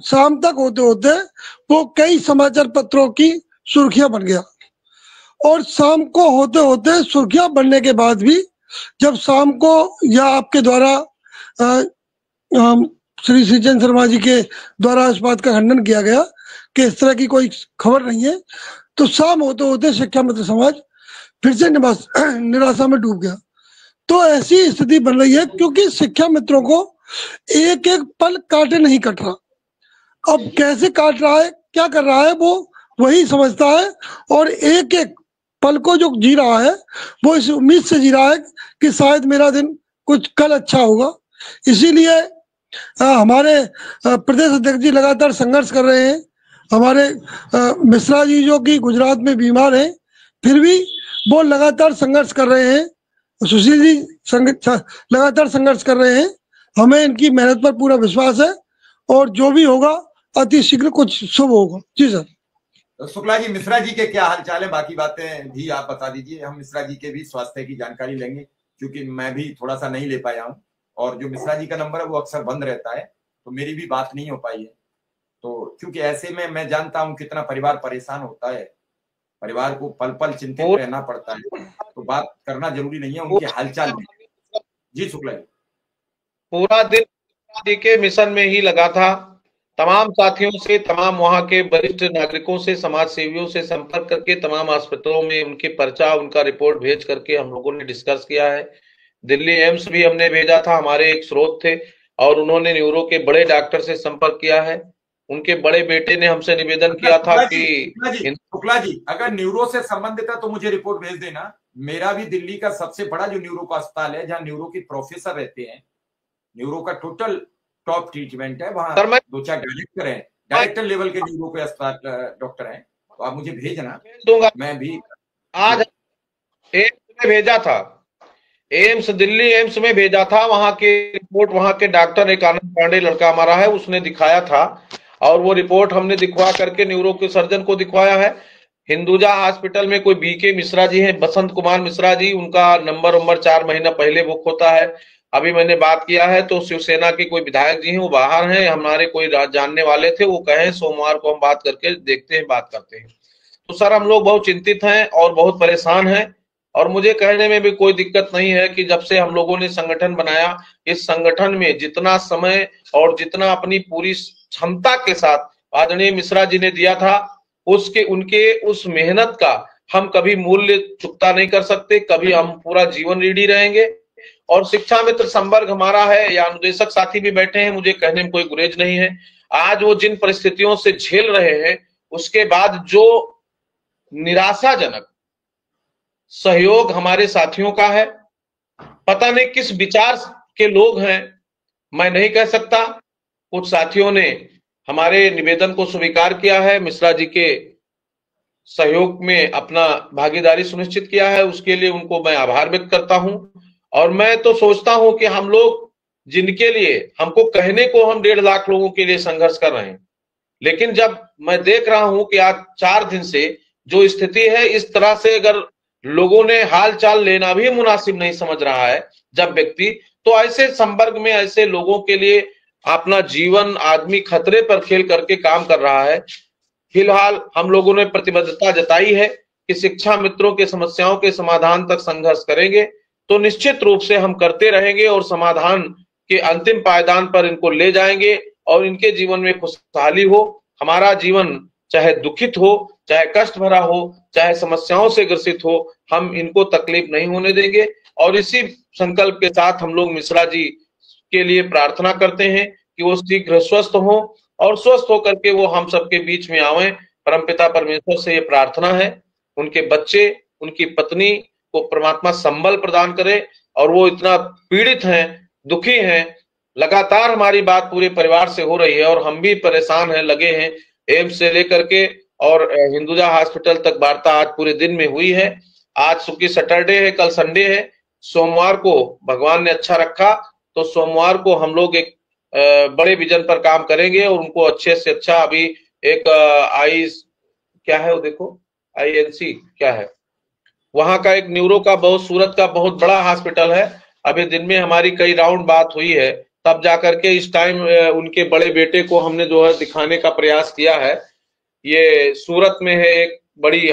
शाम तक होते होते वो कई समाचार पत्रों की सुर्खियां बन गया। और शाम को होते होते सुर्खियां बनने के बाद भी जब शाम को या आपके द्वारा श्री सज्जन शर्मा जी के द्वारा इस बात का खंडन किया गया कि इस तरह की कोई खबर नहीं है, तो शाम होते होते शिक्षा मित्र समाज फिर से निराशा में डूब गया। तो ऐसी स्थिति बन रही है क्योंकि शिक्षा मित्रों को एक एक पल काटे नहीं कट रहा। अब कैसे काट रहा है, क्या कर रहा है, वो वही समझता है। और एक एक पल को जो जी रहा है वो इस उम्मीद से जी रहा है कि शायद मेरा दिन कुछ कल अच्छा होगा। इसीलिए हमारे प्रदेश अध्यक्ष जी लगातार संघर्ष कर रहे हैं। हमारे मिश्रा जी जो कि गुजरात में बीमार हैं, फिर भी वो लगातार संघर्ष कर रहे हैं। सुशील जी लगातार संघर्ष कर रहे हैं। हमें इनकी मेहनत पर पूरा विश्वास है और जो भी होगा अति शीघ्र कुछ शुभ होगा। जी सर। शुक्ला जी, मिश्रा जी के क्या हालचाल है, बाकी बातें भी आप बता दीजिए। हम मिश्रा जी के भी स्वास्थ्य की जानकारी लेंगे क्योंकि मैं भी थोड़ा सा नहीं ले पाया हूँ और जो मिश्रा जी का नंबर है वो अक्सर बंद रहता है, तो मेरी भी बात नहीं हो पाई है। तो क्योंकि ऐसे में मैं जानता हूँ कितना परिवार परेशान होता है, परिवार को पल पल चिंतित रहना पड़ता है, तो बात करना जरूरी नहीं है उनके हालचाल में। जी शुक्ला जी। पूरा दिन के मिशन में ही लगा था। तमाम साथियों से, तमाम वहां के वरिष्ठ नागरिकों से, समाज सेवियों से संपर्क करके तमाम अस्पतालों में उनके पर्चा, उनका रिपोर्ट भेज करके हम लोगों ने डिस्कस किया है। दिल्ली एम्स भी हमने भेजा था, हमारे एक स्रोत थे और उन्होंने न्यूरो के बड़े डॉक्टर से संपर्क किया है। उनके बड़े बेटे ने हमसे निवेदन किया था कि शुक्ला जी अगर न्यूरो से संबंधित है तो मुझे रिपोर्ट भेज देना। मेरा भी दिल्ली का सबसे बड़ा जो न्यूरो का अस्पताल है, जहाँ न्यूरो के प्रोफेसर रहते हैं, न्यूरो का टोटल टॉप ट्रीटमेंट है, वहाँ 2-4 डायरेक्टर हैं, डायरेक्टर लेवल के न्यूरो के अस्पताल डॉक्टर हैं, तो आप मुझे भेजना, दूंगा। मैं भी आज एम्स में भेजा था, एम्स दिल्ली एम्स में भेजा था। वहां के रिपोर्ट, वहां के डॉक्टर एक आनंद पांडे लड़का हमारा है, उसने दिखाया था और वो रिपोर्ट हमने दिखवा करके न्यूरो के सर्जन को दिखवाया है। हिंदुजा हॉस्पिटल में कोई बीके मिश्रा जी हैं, बसंत कुमार मिश्रा जी, उनका नंबर 4 महीना पहले बुक होता है। अभी मैंने बात किया है तो शिवसेना के कोई विधायक जी हैं, वो बाहर हैं, हमारे कोई जानने वाले थे, वो कहे सोमवार को हम बात करके देखते हैं, बात करते हैं। तो सर हम लोग बहुत चिंतित हैं और बहुत परेशान हैं और मुझे कहने में भी कोई दिक्कत नहीं है कि जब से हम लोगों ने संगठन बनाया, इस संगठन में जितना समय और जितना अपनी पूरी क्षमता के साथ आदरणीय मिश्रा जी ने दिया था, उसके उनके उस मेहनत का हम कभी मूल्य चुकता नहीं कर सकते। कभी हम पूरा जीवन ऋणी रहेंगे। और शिक्षा मित्र संवर्ग हमारा है या अनुदेशक साथी भी बैठे हैं, मुझे कहने में कोई गुरेज नहीं है। आज वो जिन परिस्थितियों से झेल रहे हैं, उसके बाद जो निराशाजनक सहयोग हमारे साथियों का है, पता नहीं किस विचार के लोग हैं, मैं नहीं कह सकता। कुछ साथियों ने हमारे निवेदन को स्वीकार किया है, मिश्रा जी के सहयोग में अपना भागीदारी सुनिश्चित किया है, उसके लिए उनको मैं आभार व्यक्त करता हूं। और मैं तो सोचता हूं कि हम लोग जिनके लिए हमको कहने को हम 1.5 लाख लोगों के लिए संघर्ष कर रहे हैं, लेकिन जब मैं देख रहा हूं कि आज 4 दिन से जो स्थिति है, इस तरह से अगर लोगों ने हाल चाल लेना भी मुनासिब नहीं समझ रहा है जब व्यक्ति, तो ऐसे संवर्ग में ऐसे लोगों के लिए अपना जीवन आदमी खतरे पर खेल करके काम कर रहा है। फिलहाल हम लोगों ने प्रतिबद्धता जताई है कि शिक्षा मित्रों के समस्याओं के समाधान तक संघर्ष करेंगे, तो निश्चित रूप से हम करते रहेंगे और समाधान के अंतिम पायदान पर इनको ले जाएंगे और इनके जीवन में खुशहाली हो। हमारा जीवन चाहे दुखित हो, चाहे कष्ट भरा हो, चाहे समस्याओं से ग्रसित हो, हम इनको तकलीफ नहीं होने देंगे। और इसी संकल्प के साथ हम लोग मिश्रा जी के लिए प्रार्थना करते हैं कि वो शीघ्र स्वस्थ हो और स्वस्थ होकर के वो हम सबके बीच में आवे। परमपिता परमेश्वर से ये प्रार्थना है, उनके बच्चे, उनकी पत्नी को परमात्मा संबल प्रदान करे। और वो इतना पीड़ित हैं, दुखी हैं, लगातार हमारी बात पूरे परिवार से हो रही है और हम भी परेशान हैं, लगे हैं। एम्स से लेकर के और हिंदुजा हॉस्पिटल तक वार्ता आज पूरे दिन में हुई है। आज सुखी सैटरडे है, कल संडे है। सोमवार को भगवान ने अच्छा रखा तो सोमवार को हम लोग एक बड़े विजन पर काम करेंगे और उनको अच्छे से अच्छा, अभी एक क्या है वो देखो, INC क्या है, वहां का एक न्यूरो का बहुत, सूरत का बहुत बड़ा हॉस्पिटल है। अभी दिन में हमारी कई राउंड बात हुई है, तब जाकर के इस टाइम उनके बड़े बेटे को हमने जो है दिखाने का प्रयास किया है। ये सूरत में है एक बड़ी